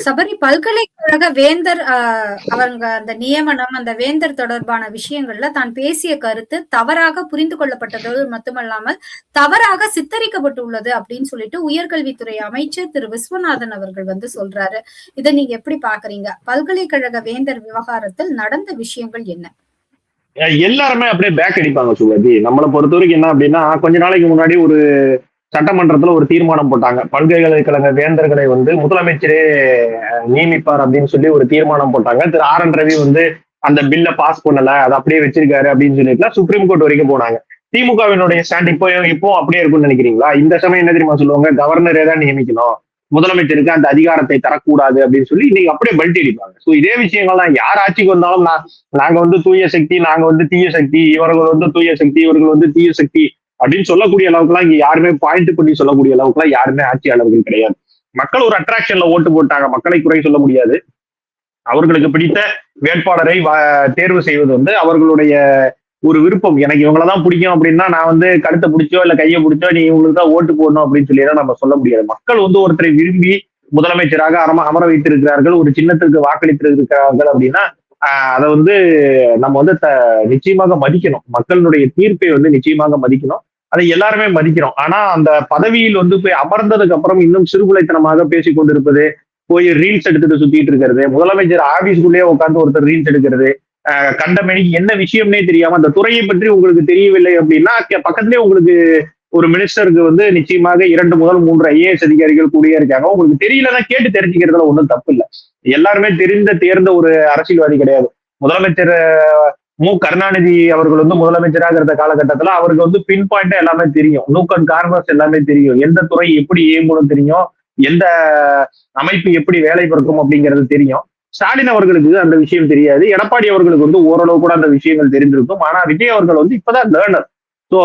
சபரி, பல்கலைக்கழக வேந்தர் அவங்க அந்த நியமனம், அந்த வேந்தர் தொடர்பான விஷயங்கள்ல தான் பேசிய கருத்து தவறாக புரிந்து கொள்ளப்பட்டதோடு மட்டுமல்லாமல் தவறாக சித்தரிக்கப்பட்டுள்ளது அப்படின்னு சொல்லிட்டு உயர்கல்வித்துறை அமைச்சர் திரு விஸ்வநாதன் அவர்கள் வந்து சொல்றாரு. இதை நீங்க எப்படி பாக்குறீங்க? பல்கலைக்கழக வேந்தர் விவகாரத்தில் நடந்த விஷயங்கள் என்ன? எல்லாருமே அப்படியே பேக் அடிப்பாங்க சுபாஜி. நம்மளை பொறுத்த வரைக்கும் என்ன அப்படின்னா, கொஞ்ச நாளைக்கு முன்னாடி ஒரு சட்டமன்றத்துல ஒரு தீர்மானம் போட்டாங்க. பல்கலைக்கழக வேந்தர்களை வந்து முதலமைச்சரே நியமிப்பார் அப்படின்னு சொல்லி ஒரு தீர்மானம் போட்டாங்க. திரு ஆர் என் ரவி வந்து அந்த பில்ல பாஸ் பண்ணல, அதை அப்படியே வச்சிருக்காரு அப்படின்னு சொல்லிட்டு சுப்ரீம் கோர்ட் வரைக்கும் போனாங்க. திமுகவினுடைய ஸ்டாண்ட் இப்போ அப்படியே இருக்கும்னு நினைக்கிறீங்களா? இந்த சமயம் என்ன தெரியுமா சொல்லுவாங்க? கவர்னரே தான் நியமிக்கணும், முதலமைச்சருக்கு அந்த அதிகாரத்தை தரக்கூடாது அப்படின்னு சொல்லி இன்னைக்கு அப்படியே பெல்ட் அடிப்பாங்க. ஸோ இதே விஷயங்கள்லாம் யார் ஆட்சிக்கு வந்தாலும் நாங்க வந்து தூய சக்தி, நாங்க வந்து தீய சக்தி, இவர்கள் வந்து தூய சக்தி, இவர்கள் வந்து தீய சக்தி அப்படின்னு சொல்லக்கூடிய அளவுக்குலாம் இங்க யாருமே பாயிண்ட் பண்ணி சொல்லக்கூடிய அளவுக்குலாம் யாருமே ஆட்சியாளர்கள் கிடையாது. மக்கள் ஒரு அட்ராக்ஷன்ல ஓட்டு போட்டாங்க, மக்களை குறை சொல்ல முடியாது. அவர்களுக்கு பிடித்த வேட்பாளரை தேர்வு செய்வது வந்து அவர்களுடைய ஒரு விருப்பம். எனக்கு இவங்களதான் பிடிக்கும் அப்படின்னா நான் வந்து கழுத்தை பிடிச்சோ இல்ல கையை பிடிச்சோ நீ இவங்களுக்கு தான் ஓட்டு போடணும் அப்படின்னு சொல்லி நம்ம சொல்ல முடியாது. மக்கள் வந்து ஒருத்தரை விரும்பி முதலமைச்சராக அமர வைத்திருக்கிறார்கள், ஒரு சின்னத்திற்கு வாக்களித்திருக்கிறார்கள் அப்படின்னா அதை வந்து நம்ம வந்து நிச்சயமாக மதிக்கணும். மக்களுடைய தீர்ப்பை வந்து நிச்சயமாக மதிக்கணும். அதை எல்லாருமே மதிக்கிறோம். ஆனா அந்த பதவியில் வந்து போய் அமர்ந்ததுக்கு அப்புறம் இன்னும் சிறுகுலைத்தனமாக பேசிக் கொண்டிருப்பது, போய் ரீல்ஸ் எடுத்துட்டு சுத்திட்டு இருக்கிறது, முதலமைச்சர் ஆபீஸ்க்குள்ளேயே உட்கார்ந்து ஒருத்தர் ரீல்ஸ் எடுக்கிறது, கண்டமேனிக்கு என்ன விஷயம்னே தெரியாம அந்த துறையை பற்றி உங்களுக்கு தெரியவில்லை அப்படின்னா பக்கத்திலேயே உங்களுக்கு ஒரு மினிஸ்டருக்கு வந்து நிச்சயமாக 2 முதல் 3 ஐஏஎஸ் அதிகாரிகள் கூடிய இருக்காங்க. உங்களுக்கு தெரியலன்னா கேட்டு தெரிஞ்சுக்கிறதுல ஒன்றும் தப்பு இல்லை. எல்லாருமே தேர்ந்த ஒரு அரசியல்வாதி கிடையாது. முதலமைச்சர் கருணாநிதி அவர்கள் வந்து முதலமைச்சராக இருந்த காலகட்டத்துல அவருக்கு வந்து பின் பாயிண்டா எல்லாமே தெரியும், நூக் அண்ட் கார்னர்ஸ் எல்லாமே தெரியும், எந்த துறை எப்படி இயங்கணும் தெரியும், எந்த அமைப்பு எப்படி வேலை பார்க்கும் அப்படிங்கிறது தெரியும். ஸ்டாலின் அவர்களுக்கு அந்த விஷயம் தெரியாது. எடப்பாடி அவர்களுக்கு வந்து ஓரளவு கூட அந்த விஷயங்கள் தெரிந்திருக்கும். ஆனா விஜய் அவர்கள் வந்து இப்பதான் லேர்னர். ஸோ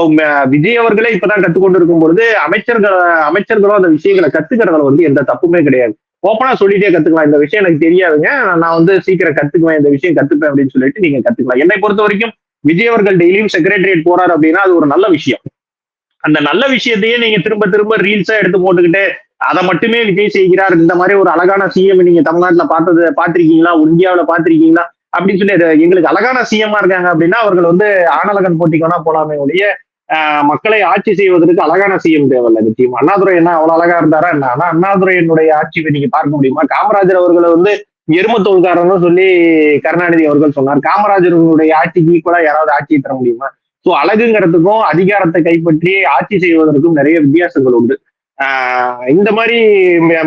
விஜய் அவர்களே இப்பதான் கத்துக்கொண்டு இருக்கும் பொழுது அமைச்சர்களும் அந்த விஷயங்களை கத்துக்கிறதுல வந்து எந்த தப்புமே கிடையாது. ஓப்பனா சொல்லிட்டே கத்துக்கலாம், இந்த விஷயம் எனக்கு தெரியாதுங்க, நான் வந்து சீக்கிரம் கத்துக்குவேன், இந்த விஷயம் கத்துப்பேன் அப்படின்னு சொல்லிட்டு நீங்க கத்துக்கலாம். என்னை பொறுத்த வரைக்கும் விஜய் அவர்கள் டெய்லியும் செக்ரட்டரியேட் போறாரு அப்படின்னா அது ஒரு நல்ல விஷயம். அந்த நல்ல விஷயத்தையே நீங்க திரும்ப திரும்ப ரீல்ஸா எடுத்து போட்டுக்கிட்டு அதை மட்டுமே விஜய் செய்கிறார், இந்த மாதிரி ஒரு அழகான சிஎம் நீங்க தமிழ்நாட்டுல பாத்திருக்கீங்களா, இந்தியாவில பாத்திருக்கீங்களா அப்படின்னு சொல்லி எங்களுக்கு அழகான சிஎம்மா இருக்காங்க அப்படின்னா அவர்கள் வந்து ஆனழகன் போட்டிக்கோனா போலாமே ஒழிய மக்களை ஆட்சி செய்வதற்கு அழகான சிஎம் தேவையில்லை. நிச்சயம் அண்ணாதுரை என்ன அவ்வளவு அழகா இருந்தாரா என்ன? ஆனா அண்ணாதுரையினுடைய ஆட்சியை நீங்க பார்க்க முடியுமா? காமராஜர் அவர்களை வந்து எருமத்தோல்காரன்னு சொல்லி கருணாநிதி அவர்கள் சொன்னார். காமராஜர்களுடைய ஆட்சிக்கு ஈக்குவலா யாராவது ஆட்சியை தர முடியுமா? சோ அழகுங்கிறதுக்கும் அதிகாரத்தை கைப்பற்றி ஆட்சி செய்வதற்கும் நிறைய வித்தியாசங்கள் உண்டு. இந்த மாதிரி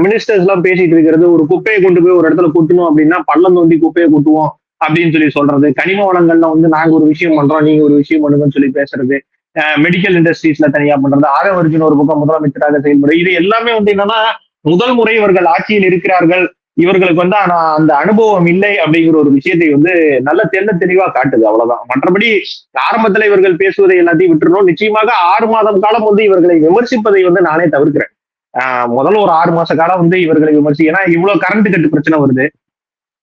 மினிஸ்டர்ஸ் எல்லாம் பேசிட்டு இருக்கிறது, ஒரு குப்பையை கொண்டு போய் ஒரு இடத்துல கொட்டணும் அப்படின்னா பள்ளம் தோண்டி குப்பையை கொட்டுவோம் அப்படின்னு சொல்லி சொல்றது, கனிம வளங்கள்ல வந்து நாங்க ஒரு விஷயம் பண்றோம் நீங்க ஒரு விஷயம் பண்ணுங்கன்னு சொல்லி பேசுறது, மெடிக்கல் இண்டஸ்ட்ரீஸ்ல தனியா பண்றது, ஆதவர்ஜுன் ஒரு பக்கம் முதலமைச்சராக செயல்படுறது, இது எல்லாமே வந்து என்னன்னா முதல் முறை இவர்கள் ஆட்சியில் இருக்கிறார்கள், இவர்களுக்கு வந்து அந்த அனுபவம் இல்லை அப்படிங்கிற ஒரு விஷயத்தை வந்து நல்ல தெளிவா காட்டுது. அவ்வளவுதான். மற்றபடி ஆரம்பத்துல இவர்கள் பேசுவதை எல்லாத்தையும் விட்டுறணும். நிச்சயமாக 6 மாதம் காலம் வந்து இவர்களை விமர்சிப்பதை வந்து நானே தவிர்க்கிறேன். முதல்ல ஒரு 6 மாச காலம் வந்து இவர்களை விமர்சி, ஏன்னா இவ்வளவு கரண்ட் கட்டு பிரச்சனை வருது,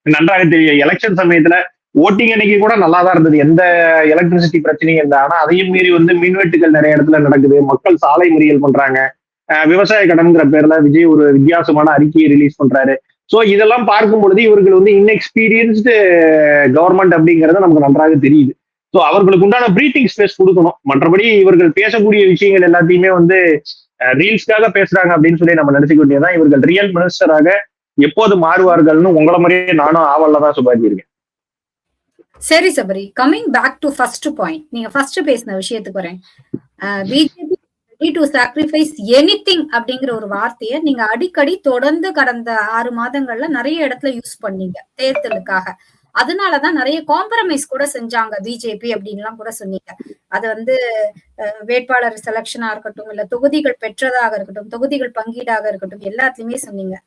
நன்றாக தெரியும். எலெக்ஷன் சமயத்துல ஓட்டிங் அன்னைக்கு கூட நல்லா தான் இருந்தது, எந்த எலக்ட்ரிசிட்டி பிரச்சனையும் இல்லை. ஆனா அதையும் மீறி வந்து மின்வெட்டுகள் நிறைய இடத்துல நடக்குது, மக்கள் சாலை மறியல் பண்றாங்க. விவசாய கடன்கிற பேர்ல விஜய் ஒரு வித்தியாசமான அறிக்கையை ரிலீஸ் பண்றாரு. சோ இதெல்லாம் பார்க்கும் பொழுது இவர்கள் வந்து இன்எக்ஸ்பீரியன்ஸ்டு கவர்மெண்ட் அப்படிங்கறது நமக்கு நன்றாக தெரியுது. சோ அவர்களுக்கு உண்டான பிரீத்திங் ஸ்பேஸ் கொடுக்கணும். மற்றபடி இவர்கள் பேசக்கூடிய விஷயங்கள் எல்லாத்தையுமே வந்து ரீல்ஸ்க்காக பேசுறாங்க அப்படின்னு சொல்லி நம்ம நினைச்சுக்க வேண்டியதான். இவர்கள் ரியல் மினிஸ்டராக எப்போது மாறுவார்கள்னு உங்களை மாதிரியே நானும் ஆவல்ல தான் சுபாஜி இருக்கேன். சரி Sabari, coming back to first point, நீங்க ஃபர்ஸ்ட் பேசின விஷயத்துக்கு வரேன். BJP ready to sacrifice anything அப்படிங்கிற ஒரு வார்த்தையை நீங்க அடிக்கடி தொடர்ந்து கடந்த 6 மாதங்கள்ல நிறைய இடத்துல யூஸ் பண்ணீங்க தேர்தலுக்காக. அதனாலதான் நிறைய காம்ப்ரமைஸ் கூட செஞ்சாங்க பிஜேபி அப்படின்லாம் கூட சொன்னீங்க. அது வந்து வேட்பாளர் செலக்ஷனா இருக்கட்டும், இல்ல தொகுதிகள் பெற்றதாக இருக்கட்டும், தொகுதிகள் பங்கீடாக இருக்கட்டும், எல்லாத்துலயுமே சொன்னீங்க.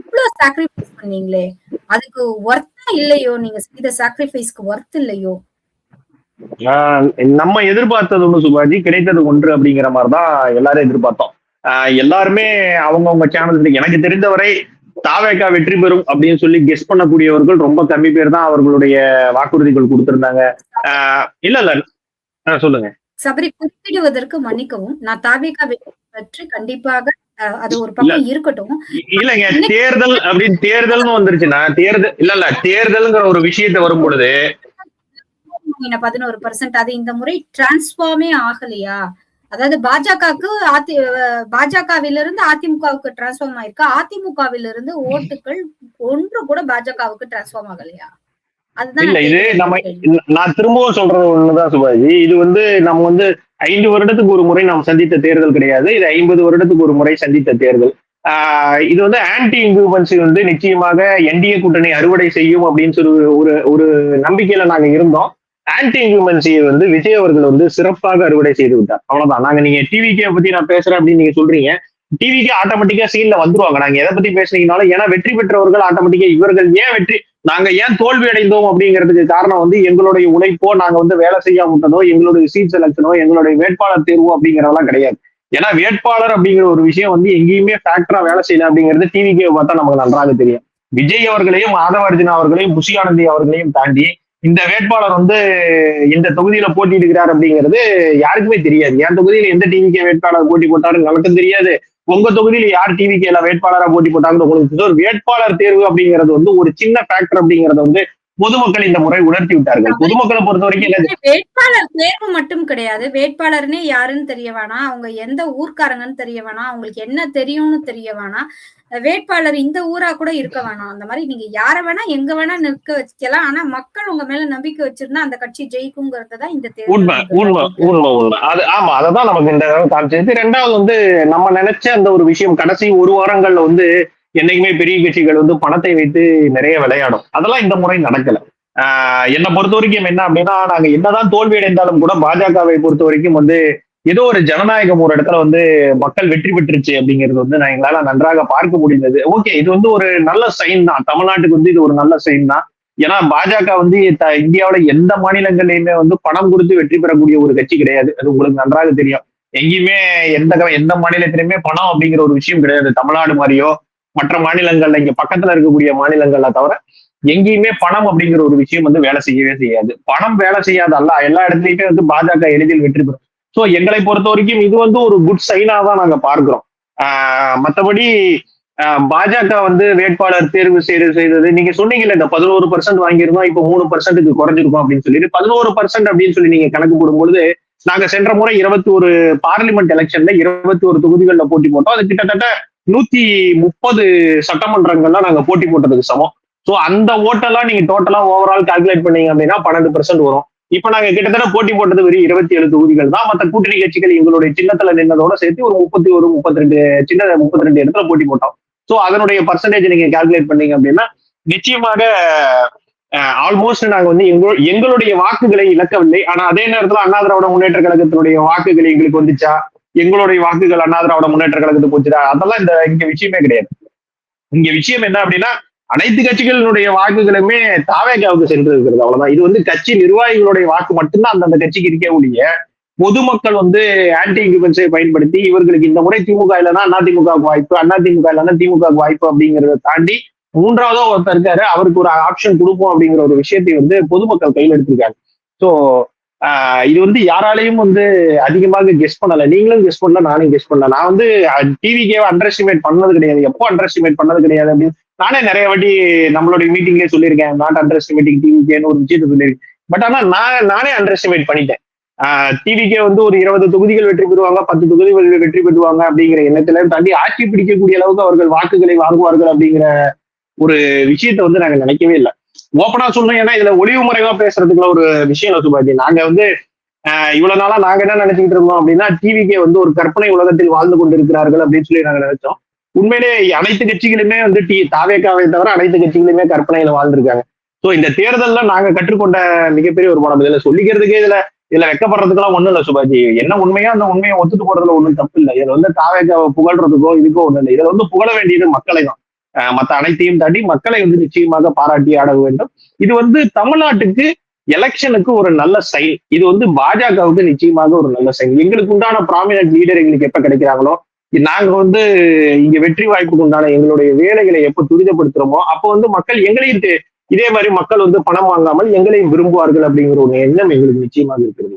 இவ்வளவு சாக்ரிஃபைஸ் பண்ணீங்களே, அதுக்கு ஒர்த்தா இல்லையோ? நீங்க செய்த சாக்ரிஃபைஸ்க்கு ஒர்த் இல்லையோ? நம்ம எதிர்பார்த்தது ஒண்ணு சுபாஜி, கிடைத்தது ஒன்று அப்படிங்கிற மாதிரிதான் எல்லாரும் எதிர்பார்த்தோம். எல்லாருமே அவங்கவுங்க சேனல், எனக்கு தெரிந்தவரை தாவேகா வெற்றி பெறும் அப்படின்னு சொல்லி கெஸ் பண்ணக்கூடியவர்கள் ரொம்ப கம்மி பேர் தான் அவர்களுடைய வாக்குறுதிகள் கொடுத்திருந்தாங்க. இல்ல இல்ல சொல்லுங்க சபரி. குறிப்பிடுவதற்கு மன்னிக்கவும், நான் தாவேகா வெற்றி கண்டிப்பாக அது ஒரு பக்கம் இருக்கட்டும். இல்லைங்க, தேர்தல் அப்படின்னு தேர்தல்னு வந்துருச்சுன்னா தேர்தல்ங்கிற ஒரு விஷயத்த வரும் பொழுது 11% அது இந்த முறை டிரான்ஸ்ஃபார்மே ஆகலையா? அதாவது பாஜகவிலிருந்து அதிமுகவுக்கு டிரான்ஸ்ஃபார்ம் ஆயிருக்கா? அதிமுகவிலிருந்து ஓட்டுகள் ஒன்று கூட பாஜகவுக்கு டிரான்ஸ்ஃபார்ம் ஆகலையா? இல்ல, இது நான் திரும்பவும் சொல்றது ஒண்ணுதான் சுபாஜி. இது வந்து நம்ம வந்து 5 வருடத்துக்கு ஒரு முறை நாம் சந்தித்த தேர்தல் கிடையாது. இது 50 வருடத்துக்கு ஒரு முறை சந்தித்த தேர்தல். இது வந்து ஆன்டி இன்குபன்சி வந்து நிச்சயமாக என்டிஏ கூட்டணி அறுவடை செய்யும் அப்படின்னு சொல்லி ஒரு ஒரு நம்பிக்கையில நாங்க இருந்தோம். ஆன்டி இன்குபன்சியை வந்து விஜய் அவர்கள் வந்து சிறப்பாக அறுவடை செய்து விட்டார். அவ்வளவுதான். நாங்க நீங்க டிவிக்கே பத்தி நான் பேசுறேன் அப்படின்னு நீங்க சொல்றீங்க, டிவிக்கு ஆட்டோமேட்டிக்கா சீன்ல வந்துருவாங்க நாங்க எதை பத்தி பேசுனீங்கனாலும். ஏன்னா வெற்றி பெற்றவர்கள் ஆட்டோமேட்டிக்கா இவர்கள் நாங்க ஏன் தோல்வி அடைந்தோம் அப்படிங்கிறதுக்கு காரணம் வந்து எங்களுடைய உழைப்போ, நாங்க வந்து வேலை செய்யாம விட்டதோ, எங்களுடைய சீட் செலக்ஷனோ, எங்களுடைய வேட்பாளர் தேர்வோ அப்படிங்கிறதெல்லாம் கிடையாது. ஏன்னா வேட்பாளர் அப்படிங்கிற ஒரு விஷயம் வந்து எங்கேயுமே ஃபேக்டரா வேலை செய்யல அப்படிங்கிறது டிவிக்கே பார்த்தா நமக்கு நன்றாக தெரியும். விஜய் அவர்களையும், ஆதவர்ஜுனா அவர்களையும், புஷி ஆனந்தி அவர்களையும் தாண்டி இந்த வேட்பாளர் வந்து இந்த தொகுதியில போட்டியிடுகிறார் அப்படிங்கிறது யாருக்குமே தெரியாது. என் தொகுதியில எந்த டிவிக்கே வேட்பாளர் போட்டி போட்டாருன்னு நமக்கும் தெரியாது. உங்க தொகுதியில யார் டிவிக்கேல வேட்பாளரா போட்டி போட்டாங்கன்னு உங்களுக்கு ஒரு வேட்பாளர் தேர்வு அப்படிங்கிறது வந்து ஒரு சின்ன ஃபேக்டர் அப்படிங்கறத வந்து பொதுமக்கள் இந்த முறை உணர்த்தி விட்டார்கள். பொதுமக்களை பொறுத்த வரைக்கும் வேட்பாளர் தேர்வு மட்டும் கிடையாது, வேட்பாளர்னே யாருன்னு தெரிய வேணாம், அவங்க எந்த ஊர்க்காரங்கன்னு தெரிய வேணாம், அவங்களுக்கு என்ன தெரியும்னு தெரிய வேணாம், வேட்பாளர் இந்த ஊரா கூட இருக்க வேணாம். அந்த மாதிரி நீங்க யார வேணா எங்க வேணா நிற்க வச்சுக்கலாம். ஆனா மக்கள் உங்க மேல நம்பிக்கை வச்சிருந்தா அந்த கட்சி ஜெயிக்குங்கிறதுதான் இந்த தேர்தல். உண்மை. அது ஆமா, அததான் நமக்கு இந்த காமிச்சது. 2வது வந்து நம்ம நினைச்ச அந்த ஒரு விஷயம் கடைசி 1 வாரங்கள்ல வந்து என்னைக்குமே பெரிய கட்சிகள் வந்து பணத்தை வைத்து நிறைய விளையாடும். அதெல்லாம் இந்த முறை நடக்கல. என்னை பொறுத்த வரைக்கும் என்ன அப்படின்னா, நாங்க என்னதான் தோல்வி அடைந்தாலும் கூட பாஜகவை பொறுத்த வரைக்கும் வந்து ஏதோ ஒரு ஜனநாயகம் ஒரு இடத்துல வந்து மக்கள் வெற்றி பெற்றுச்சு அப்படிங்கிறது வந்து நான் எங்களால நன்றாக பார்க்க முடிந்தது. ஓகே, இது வந்து ஒரு நல்ல சைன் தான். தமிழ்நாட்டுக்கு வந்து இது ஒரு நல்ல சைன் தான். ஏன்னா பாஜக வந்து இந்தியாவில எந்த மாநிலங்கள்லயுமே வந்து பணம் கொடுத்து வெற்றி பெறக்கூடிய ஒரு கட்சி கிடையாது. அது உங்களுக்கு நன்றாக தெரியும். எங்கேயுமே எந்த மாநிலத்திலுமே பணம் அப்படிங்கிற ஒரு விஷயம் கிடையாது. தமிழ்நாடு மாதிரியோ மற்ற மாநிலங்கள்ல இங்க பக்கத்துல இருக்கக்கூடிய மாநிலங்கள்ல தவிர எங்கேயுமே பணம் அப்படிங்கிற ஒரு விஷயம் வந்து வேலை செய்யவே செய்யாது. பணம் வேலை செய்யாத அல்ல, எல்லா இடத்துலயுமே வந்து பாஜக எளிதில் வெற்றி பெறும். சோ எங்களை பொறுத்த வரைக்கும் இது வந்து ஒரு குட் சைனா தான் நாங்க பார்க்கிறோம். மற்றபடி பாஜக வந்து வேட்பாளர் தேர்வு செய்தது நீங்க சொன்னீங்கல்ல, இந்த 11% வாங்கியிருந்தோம், இப்ப 3%க்கு குறைஞ்சிருக்கும் அப்படின்னு சொல்லிட்டு 11% அப்படின்னு சொல்லி நீங்க கணக்கு போடும்பொழுது நாங்க சென்ற முறை 21 பார்லிமெண்ட் எலெக்ஷன்ல 21 தொகுதிகளில் போட்டி போட்டோம். அது கிட்டத்தட்ட 130 சட்டமன்றங்கள்ல நாங்க போட்டி போட்டதுக்கு சமம். சோ அந்த ஓட்டெல்லாம் நீங்க டோட்டலா ஓவரால் கால்குலேட் பண்ணீங்க அப்படின்னா 12% வரும். இப்ப நாங்க கிட்டத்தட்ட போட்டி போட்டது வெறும் 27 தொகுதிகள் தான். மற்ற கூட்டணி கட்சிகள் எங்களுடைய சின்னத்துல நின்னதோட சேர்த்து ஒரு 32 இடத்துல போட்டி போட்டோம். சோ அதனுடைய பர்சன்டேஜ் நீங்க கால்குலேட் பண்ணீங்க அப்படின்னா நிச்சயமாக ஆல்மோஸ்ட் நாங்க வந்து எங்களுடைய வாக்குகளை இழக்கவில்லை. ஆனா அதே நேரத்துல அண்ணா திராவிட முன்னேற்ற கழகத்தினுடைய வாக்குகள் எங்களுக்கு வந்துச்சா, எங்களுடைய வாக்குகள் அண்ணா திராவிட முன்னேற்ற கழகத்துக்கு போச்சுடா, அதெல்லாம் இங்க விஷயமே கிடையாது. இங்க விஷயம் என்ன அப்படின்னா, அனைத்து கட்சிகளினுடைய வாக்குகளுமே தாவேகாவுக்கு சென்று இருக்கிறது. அவ்வளவுதான். இது வந்து கட்சி நிர்வாகிகளுடைய வாக்கு மட்டும்தான் அந்தந்த கட்சிக்கு இருக்கக்கூடிய பொதுமக்கள் வந்து ஆன்டி இன்குபன்ஸை பயன்படுத்தி இவர்களுக்கு இந்த முறை திமுக இல்லைன்னா அதிமுகவுக்கு வாய்ப்பு, அதிமுக இல்லைன்னா திமுகவுக்கு வாய்ப்பு அப்படிங்கிறத தாண்டி மூன்றாவதோ ஒருத்தர் இருக்காரு, அவருக்கு ஒரு ஆப்ஷன் கொடுப்போம் அப்படிங்கிற ஒரு விஷயத்தை வந்து பொதுமக்கள் கையில் எடுத்திருக்காங்க. ஸோ இது வந்து யாராலையும் வந்து அதிகமாக கெஸ் பண்ணல. நீங்களும் கெஸ் பண்ணல, நானும் கெஸ் பண்ணல. நான் வந்து டிவிக்கே அண்டர் எஸ்டிமேட் பண்ணது கிடையாது. எப்போ அண்டர் எஸ்டிமேட் பண்ணது கிடையாது அப்படின்னு நானே நிறைய வாட்டி நம்மளுடைய மீட்டிங்லேயே சொல்லியிருக்கேன். நாட் அண்டர் எஸ்டிமேட்டிங் டிவிக்கேன்னு ஒரு விஷயத்த சொல்லியிருக்கேன். பட் ஆனா நானே அண்டர் எஸ்டிமேட் பண்ணிட்டேன். டிவிக்கே வந்து ஒரு 20 தொகுதிகள் வெற்றி பெறுவாங்க, 10 தொகுதிகள் வெற்றி பெறுவாங்க அப்படிங்கிற எண்ணத்துல தாண்டி ஆட்சி பிடிக்கக்கூடிய அளவுக்கு அவர்கள் வாக்குகளை வாங்குவார்கள் அப்படிங்கிற ஒரு விஷயத்த வந்து நாங்க நினைக்கவே இல்லை. ஓப்பனா சொல்லணும், ஏன்னா இதுல ஒளிவு மறைவா பேசுறதுக்குள்ள ஒரு விஷயம் இல்லை சுபாஜி. நாங்க வந்து இவ்வளவு நாளா நாங்க என்ன நினைச்சுக்கிட்டு இருந்தோம் அப்படின்னா, டிவிக்கே வந்து ஒரு கற்பனை உலகத்தில் வாழ்ந்து கொண்டிருக்கிறார்கள் அப்படின்னு சொல்லி நாங்க நினைச்சோம். உண்மையிலே அனைத்து கட்சிகளுமே வந்து தாவேக்காவை தவிர அனைத்து கட்சிகளுமே கற்பனையில வாழ்ந்திருக்காங்க. சோ இந்த தேர்தல்ல நாங்க கற்றுக்கொண்ட மிகப்பெரிய ஒரு பாடம். இதுல சொல்லிக்கிறதுக்கே இதுல வெக்கப்படுறதுக்கெல்லாம் ஒண்ணும் இல்ல சுபாஜி. என்ன உண்மையோ அந்த உண்மையை ஒத்துட்டு போறதுல ஒண்ணும் தப்பு இல்லை. இதுல வந்து தாவேக்காவை புகழ்றதுக்கோ இதுக்கோ ஒண்ணும் இல்லை. இதுல வந்து புகழ வேண்டியது மக்களை தான். மத்த அனைத்தையும் தாண்டி மக்களை வந்து நிச்சயமாக பாராட்டி ஆட வேண்டும். இது வந்து தமிழ்நாட்டுக்கு எலெக்ஷனுக்கு ஒரு நல்ல சைன். இது வந்து பாஜகவுக்கு நிச்சயமாக ஒரு நல்ல சைன். எங்களுக்கு உண்டான ப்ராமினன்ட் லீடர் எங்களுக்கு எப்ப கிடைக்கிறாங்களோ, நாங்க வந்து இங்க வெற்றி வாய்ப்புக்கு உண்டான எங்களுடைய வேலைகளை எப்ப துரிதப்படுத்துறோமோ, அப்போ வந்து மக்கள் எங்களையும் இதே மாதிரி மக்கள் வந்து பணம் வாங்காமல் எங்களையும் விரும்புவார்கள் அப்படிங்கிற ஒரு எண்ணம் எங்களுக்கு நிச்சயமாக இருக்கிறது.